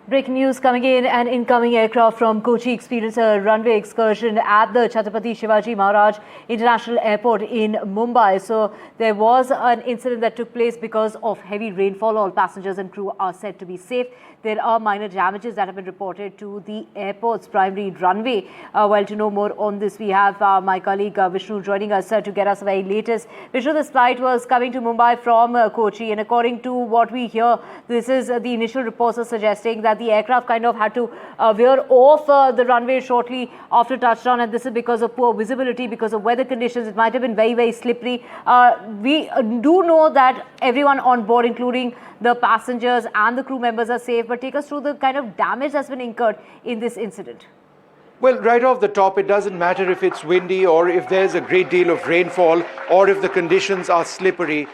Breaking news coming in: an incoming aircraft from Kochi experienced a runway excursion at the Chhatrapati Shivaji Maharaj International Airport in Mumbai. So there was an incident that took place because of heavy rainfall. All passengers and crew are said to be safe. There are minor damages that have been reported to the airport's primary runway. Well, to know more on this, we have my colleague Vishnu joining us to get us the very latest. Vishnu, this flight was coming to Mumbai from Kochi, and according to what we hear, this is the initial reports are suggesting that the aircraft kind of had to veer off the runway shortly after touchdown, and this is because of poor visibility, because of weather conditions. It might have been very, very slippery. We do know that everyone on board, including the passengers and the crew members, are safe, but take us through the kind of damage that's been incurred in this incident. Well, right off the top, it doesn't matter if it's windy or if there's a great deal of rainfall or if the conditions are slippery.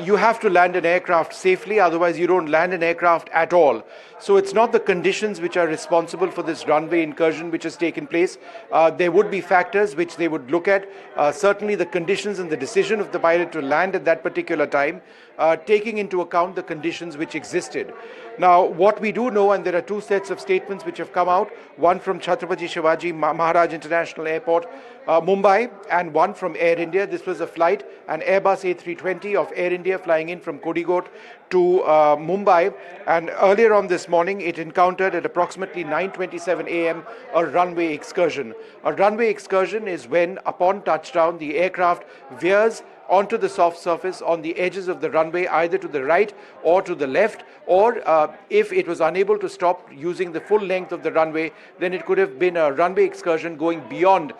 You have to land an aircraft safely, otherwise you don't land an aircraft at all. So it's not the conditions which are responsible for this runway incursion which has taken place. There would be factors which they would look at. Certainly the conditions and the decision of the pilot to land at that particular time, taking into account the conditions which existed. Now, what we do know, and there are two sets of statements which have come out, one from Chhatrapati Shivaji Maharaj International Airport, Mumbai, and one from Air India. This was a flight, an Airbus A320 of Air India flying in from Kochi to Mumbai, and earlier on this morning it encountered at approximately 9:27 a.m. a runway excursion. A runway excursion is when, upon touchdown, the aircraft veers onto the soft surface on the edges of the runway, either to the right or to the left, or if it was unable to stop using the full length of the runway, then it could have been a runway excursion going beyond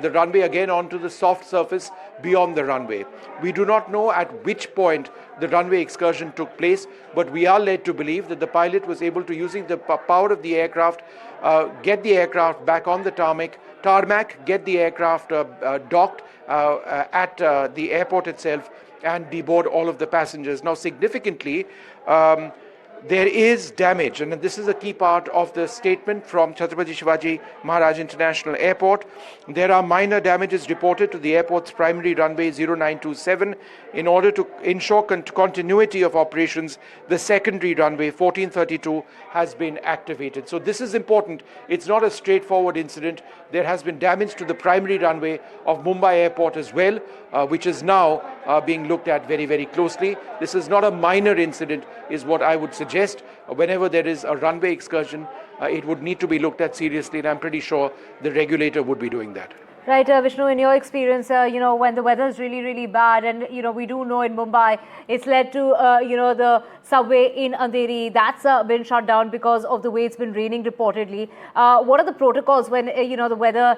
the runway, again onto the soft surface beyond the runway. We do not know at which point the runway excursion took place, but we are led to believe that the pilot was able to, using the power of the aircraft, get the aircraft back on the tarmac, get the aircraft docked at the airport itself, and deboard all of the passengers. Now, significantly, there is damage, and this is a key part of the statement from Chhatrapati Shivaji Maharaj International Airport. There are minor damages reported to the airport's primary runway 0927. In order to ensure continuity of operations, the secondary runway 1432 has been activated. So this is important. It's not a straightforward incident. There has been damage to the primary runway of Mumbai Airport as well, which is now being looked at very, very closely. This is not a minor incident, is what I would suggest. Whenever there is a runway excursion, it would need to be looked at seriously, and I'm pretty sure the regulator would be doing that. Right, Vishnu, in your experience, when the weather is really, really bad, and, we do know in Mumbai, it's led to, the subway in Andheri, that's been shut down because of the way it's been raining reportedly. What are the protocols when, the weather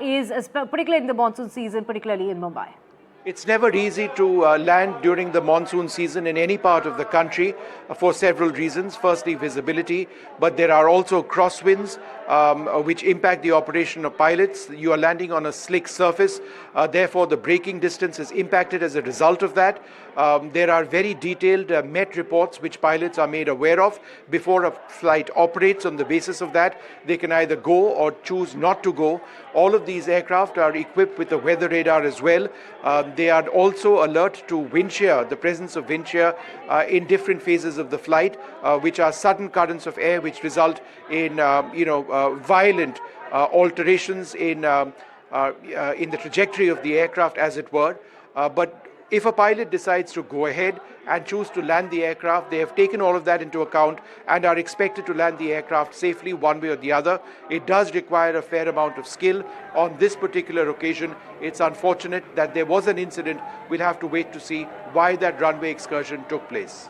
is, particularly in the monsoon season, particularly in Mumbai? It's never easy to land during the monsoon season in any part of the country for several reasons. Firstly, visibility, but there are also crosswinds which impact the operation of pilots. You are landing on a slick surface, therefore the braking distance is impacted as a result of that. There are very detailed Met reports which pilots are made aware of before a flight operates. On the basis of that, they can either go or choose not to go. All of these aircraft are equipped with a weather radar as well. They are also alert to wind shear, the presence of wind shear in different phases of the flight, which are sudden currents of air which result in violent alterations in the trajectory of the aircraft, as it were. But if a pilot decides to go ahead and choose to land the aircraft, they have taken all of that into account and are expected to land the aircraft safely one way or the other. It does require a fair amount of skill. On this particular occasion, it's unfortunate that there was an incident. We'll have to wait to see why that runway excursion took place.